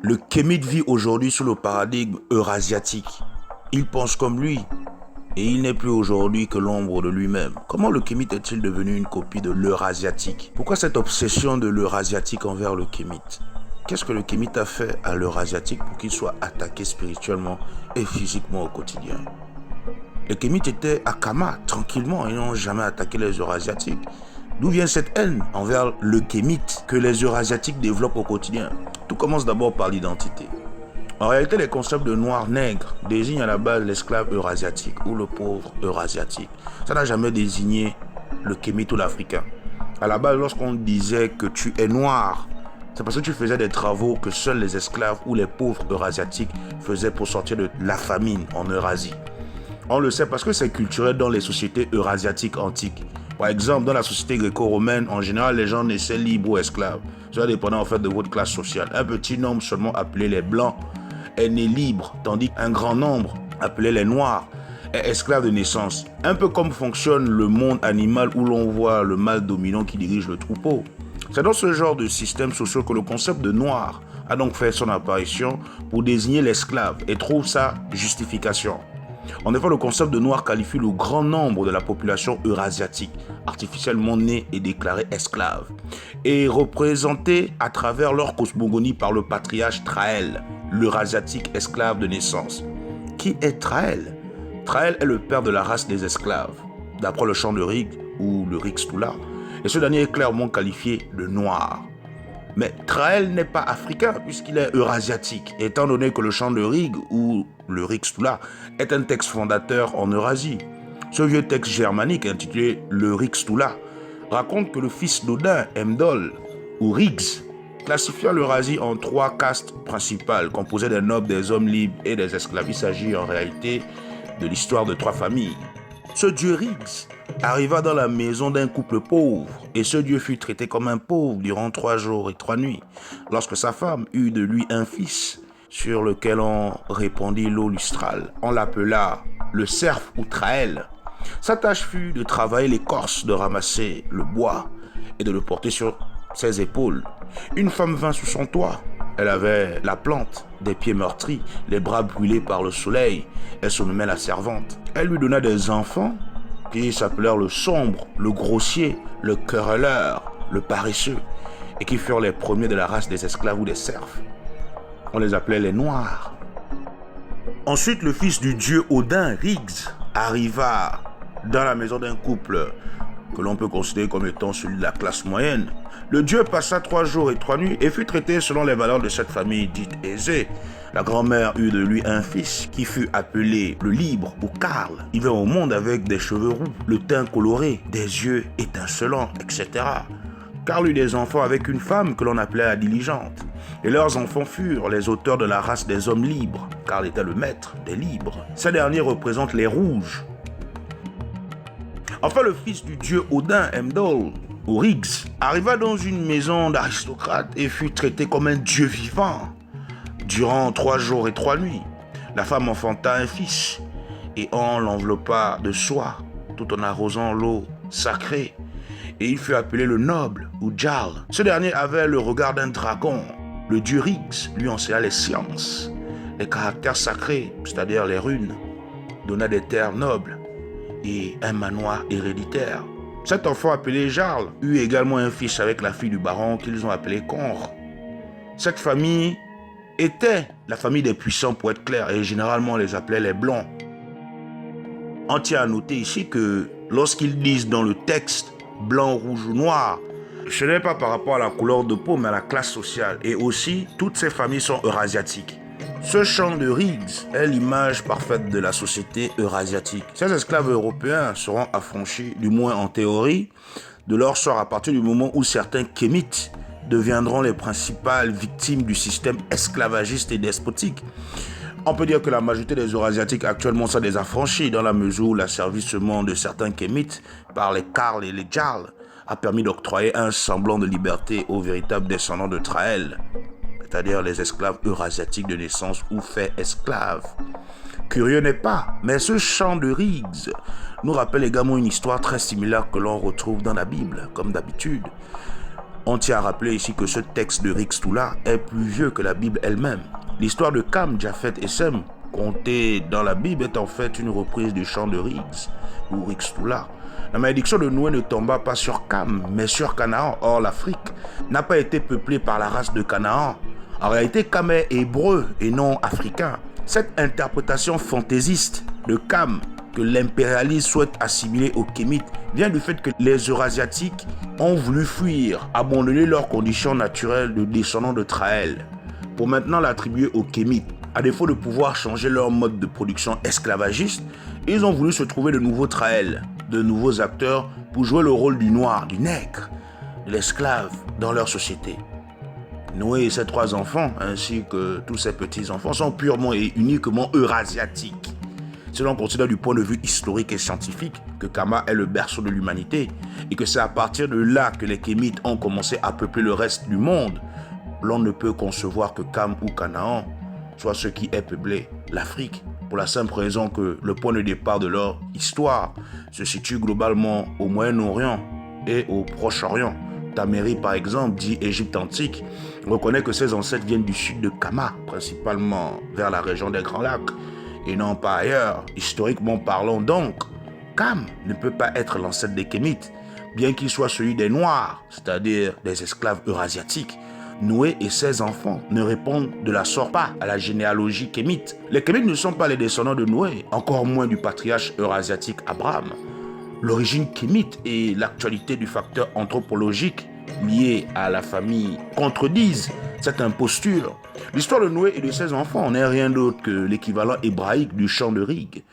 Le Kémite vit aujourd'hui sous le paradigme eurasiatique. Il pense comme lui et il n'est plus aujourd'hui que l'ombre de lui-même. Comment le Kémite est-il devenu une copie de l'eurasiatique? Pourquoi cette obsession de l'eurasiatique envers le Kémite? Qu'est-ce que le Kémite a fait à l'eurasiatique pour qu'il soit attaqué spirituellement et physiquement au quotidien? Les Kémites étaient à Kama, tranquillement, ils n'ont jamais attaqué les eurasiatiques. D'où vient cette haine envers le Kémite que les eurasiatiques développent au quotidien? Tout commence d'abord par l'identité. En réalité, les concepts de noir-nègre désignent à la base l'esclave eurasiatique ou le pauvre eurasiatique. Ça n'a jamais désigné le Kémite ou l'Africain. À la base, lorsqu'on disait que tu es noir, c'est parce que tu faisais des travaux que seuls les esclaves ou les pauvres eurasiatiques faisaient pour sortir de la famine en Eurasie. On le sait parce que c'est culturel dans les sociétés eurasiatiques antiques. Par exemple, dans la société gréco-romaine, en général, les gens naissaient libres ou esclaves. Cela dépendait en fait de votre classe sociale. Un petit nombre seulement appelé les blancs est né libre, tandis qu'un grand nombre appelé les noirs est esclave de naissance. Un peu comme fonctionne le monde animal où l'on voit le mâle dominant qui dirige le troupeau. C'est dans ce genre de système social que le concept de noir a donc fait son apparition pour désigner l'esclave et trouve sa justification. En effet, le concept de noir qualifie le grand nombre de la population eurasiatique, artificiellement née et déclarée esclave, et représentée à travers leur cosmogonie par le patriarche Traël, l'eurasiatique esclave de naissance. Qui est Traël? Traël est le père de la race des esclaves, d'après le chant de Rig ou le Rixtula, et ce dernier est clairement qualifié de noir. Mais Traël n'est pas africain puisqu'il est eurasiatique, étant donné que le chant de Rig ou le Rixtula est un texte fondateur en Eurasie. Ce vieux texte germanique intitulé le Rixtula raconte que le fils d'Odin, Heimdall ou Riggs, classifia l'Eurasie en 3 castes principales composées des nobles, des hommes libres et des esclaves. Il s'agit en réalité de l'histoire de 3 familles. Ce dieu Riggs arriva dans la maison d'un couple pauvre et ce dieu fut traité comme un pauvre durant 3 jours et 3 nuits. Lorsque sa femme eut de lui un fils sur lequel on répandit l'eau lustrale, on l'appela le cerf ou Traël. Sa tâche fut de travailler l'écorce, de ramasser le bois et de le porter sur ses épaules. Une femme vint sous son toit. Elle avait la plante, des pieds meurtris, les bras brûlés par le soleil. Elle se nommait la servante. Elle lui donna des enfants qui s'appelèrent le sombre, le grossier, le querelleur, le paresseux, et qui furent les premiers de la race des esclaves ou des serfs. On les appelait les noirs. Ensuite, le fils du dieu Odin, Riggs, arriva dans la maison d'un couple que l'on peut considérer comme étant celui de la classe moyenne. Le dieu passa 3 jours et 3 nuits et fut traité selon les valeurs de cette famille dite aisée. La grand-mère eut de lui un fils qui fut appelé le libre ou Karl. Il vint au monde avec des cheveux roux, le teint coloré, des yeux étincelants, etc. Karl eut des enfants avec une femme que l'on appelait la diligente. Et leurs enfants furent les auteurs de la race des hommes libres. Karl était le maître des libres. Ces derniers représentent les rouges. Enfin, le fils du dieu Odin, Heimdall, ou Riggs, arriva dans une maison d'aristocrate et fut traité comme un dieu vivant. Durant 3 jours et 3 nuits, la femme enfanta un fils et on l'enveloppa de soie tout en arrosant l'eau sacrée. Et il fut appelé le noble ou Jarl. Ce dernier avait le regard d'un dragon. Le dieu Riggs lui enseigna les sciences, les caractères sacrés, c'est-à-dire les runes, donna des terres nobles et un manoir héréditaire. Cet enfant appelé Jarl eut également un fils avec la fille du baron qu'ils ont appelé Conr. Cette famille était la famille des puissants pour être clair et généralement on les appelait les blancs. On tient à noter ici que lorsqu'ils disent dans le texte blanc, rouge ou noir, ce n'est pas par rapport à la couleur de peau mais à la classe sociale et aussi toutes ces familles sont eurasiatiques. Ce chant de Riggs est l'image parfaite de la société eurasiatique. Ces esclaves européens seront affranchis, du moins en théorie, de leur sort à partir du moment où certains Kémites deviendront les principales victimes du système esclavagiste et despotique. On peut dire que la majorité des Eurasiatiques actuellement sont des affranchis dans la mesure où l'asservissement de certains Kémites par les Karl et les Jarl a permis d'octroyer un semblant de liberté aux véritables descendants de Traël, c'est-à-dire les esclaves eurasiatiques de naissance ou faits esclaves. Curieux n'est pas, mais ce chant de Riggs nous rappelle également une histoire très similaire que l'on retrouve dans la Bible, comme d'habitude. On tient à rappeler ici que ce texte de Rixtula est plus vieux que la Bible elle-même. L'histoire de Cam, Japhet et Sem, contée dans la Bible, est en fait une reprise du chant de Rix, ou Rixtula. La malédiction de Noé ne tomba pas sur Cam, mais sur Canaan. Or, l'Afrique n'a pas été peuplée par la race de Canaan. En réalité, Cam est hébreu et non africain. Cette interprétation fantaisiste de Cam, que l'impérialisme souhaite assimiler aux Kémites, vient du fait que les Eurasiatiques ont voulu fuir, abandonner leurs conditions naturelles de descendants de Traël, pour maintenant l'attribuer aux Kémites. À défaut de pouvoir changer leur mode de production esclavagiste, ils ont voulu se trouver de nouveaux Traël, de nouveaux acteurs pour jouer le rôle du noir, du nègre, de l'esclave dans leur société. Noé et ses 3 enfants, ainsi que tous ses petits-enfants, sont purement et uniquement eurasiatiques. Si l'on considère du point de vue historique et scientifique que Kama est le berceau de l'humanité et que c'est à partir de là que les Kémites ont commencé à peupler le reste du monde, l'on ne peut concevoir que Cam ou Canaan soit ce qui est peuplé l'Afrique, pour la simple raison que le point de départ de leur histoire se situe globalement au Moyen-Orient et au Proche-Orient. Taméry, par exemple, dit Égypte antique, reconnaît que ses ancêtres viennent du sud de Kama, principalement vers la région des Grands Lacs, et non pas ailleurs. Historiquement parlant donc, Cam ne peut pas être l'ancêtre des Kémites, bien qu'il soit celui des Noirs, c'est-à-dire des esclaves eurasiatiques. Noé et ses enfants ne répondent de la sorte pas à la généalogie kémite. Les Kémites ne sont pas les descendants de Noé, encore moins du patriarche eurasiatique Abraham. L'origine kémite et l'actualité du facteur anthropologique lié à la famille contredisent cette imposture. L'histoire de Noé et de ses enfants n'est rien d'autre que l'équivalent hébraïque du chant de Rig.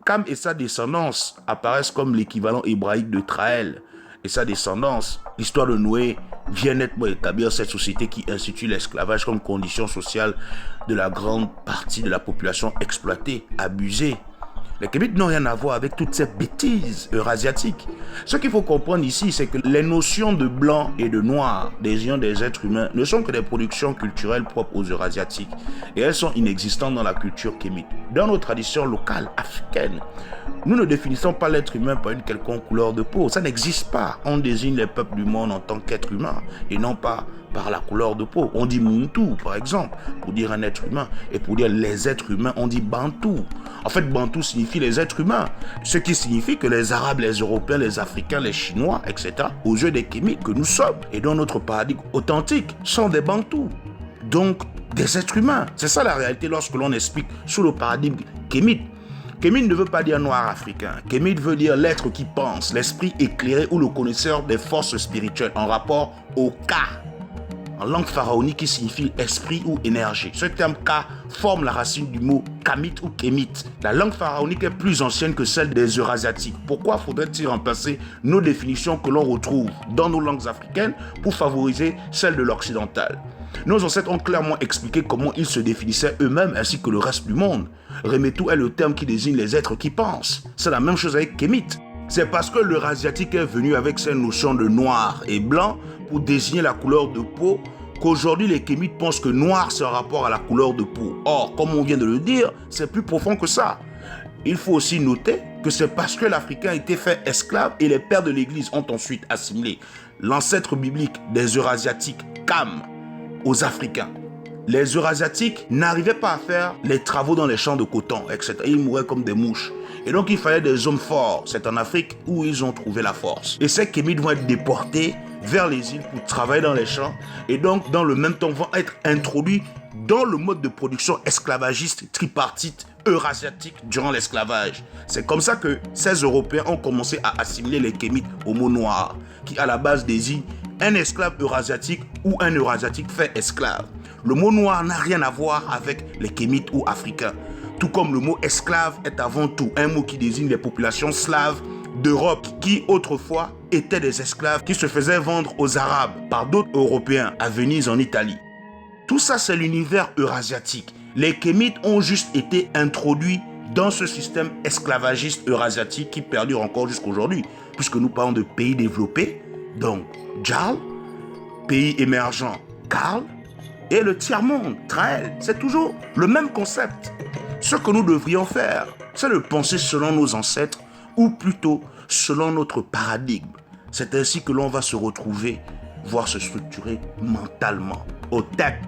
Cam et sa descendance apparaissent comme l'équivalent hébraïque de Traël. Et sa descendance, l'histoire de Noé, vient nettement établir cette société qui institue l'esclavage comme condition sociale de la grande partie de la population exploitée, abusée. Les Kémites n'ont rien à voir avec toutes ces bêtises eurasiatiques. Ce qu'il faut comprendre ici, c'est que les notions de blanc et de noir désignant des êtres humains ne sont que des productions culturelles propres aux Eurasiatiques. Et elles sont inexistantes dans la culture kémite. Dans nos traditions locales africaines, nous ne définissons pas l'être humain par une quelconque couleur de peau. Ça n'existe pas. On désigne les peuples du monde en tant qu'être humain et non pas par la couleur de peau. On dit Muntu, par exemple, pour dire un être humain. Et pour dire les êtres humains, on dit Bantou. En fait, Bantou signifie les êtres humains. Ce qui signifie que les Arabes, les Européens, les Africains, les Chinois, etc., aux yeux des Kémites que nous sommes, et dans notre paradigme authentique, sont des Bantous. Donc, des êtres humains. C'est ça la réalité lorsque l'on explique sous le paradigme kémite. Kémite ne veut pas dire noir africain. Kémite veut dire l'être qui pense, l'esprit éclairé ou le connaisseur des forces spirituelles en rapport au Ka, en langue pharaonique qui signifie esprit ou énergie. Ce terme Ka forme la racine du mot Kamite ou Kémite. La langue pharaonique est plus ancienne que celle des Eurasiatiques. Pourquoi faudrait-il remplacer nos définitions que l'on retrouve dans nos langues africaines pour favoriser celles de l'occidental? Nos ancêtres ont clairement expliqué comment ils se définissaient eux-mêmes ainsi que le reste du monde. Remetou est le terme qui désigne les êtres qui pensent. C'est la même chose avec Kémite. C'est parce que l'Eurasiatique est venu avec ses notions de noir et blanc pour désigner la couleur de peau qu'aujourd'hui les Kémites pensent que noir c'est un rapport à la couleur de peau. Or, comme on vient de le dire, c'est plus profond que ça. Il faut aussi noter que c'est parce que l'Africain a été fait esclave et les pères de l'Église ont ensuite assimilé l'ancêtre biblique des Eurasiatiques, Cam, aux Africains. Les Eurasiatiques n'arrivaient pas à faire les travaux dans les champs de coton, etc. Ils mouraient comme des mouches. Et donc il fallait des hommes forts. C'est en Afrique où ils ont trouvé la force. Et ces Kémites vont être déportés vers les îles pour travailler dans les champs. Et donc dans le même temps vont être introduits dans le mode de production esclavagiste tripartite eurasiatique durant l'esclavage. C'est comme ça que ces Européens ont commencé à assimiler les Kémites au mot noir, qui à la base désigne un esclave eurasiatique ou un eurasiatique fait esclave. Le mot noir n'a rien à voir avec les Kémites ou africains. Tout comme le mot esclave est avant tout un mot qui désigne les populations slaves d'Europe qui autrefois étaient des esclaves qui se faisaient vendre aux Arabes par d'autres Européens à Venise en Italie. Tout ça c'est l'univers eurasiatique. Les Kémites ont juste été introduits dans ce système esclavagiste eurasiatique qui perdure encore jusqu'aujourd'hui, puisque nous parlons de pays développés, donc Djal, pays émergents, Karl, et le tiers-monde, Traël. C'est toujours le même concept. Ce que nous devrions faire, c'est de penser selon nos ancêtres, ou plutôt selon notre paradigme. C'est ainsi que l'on va se retrouver voire se structurer mentalement. Au tête.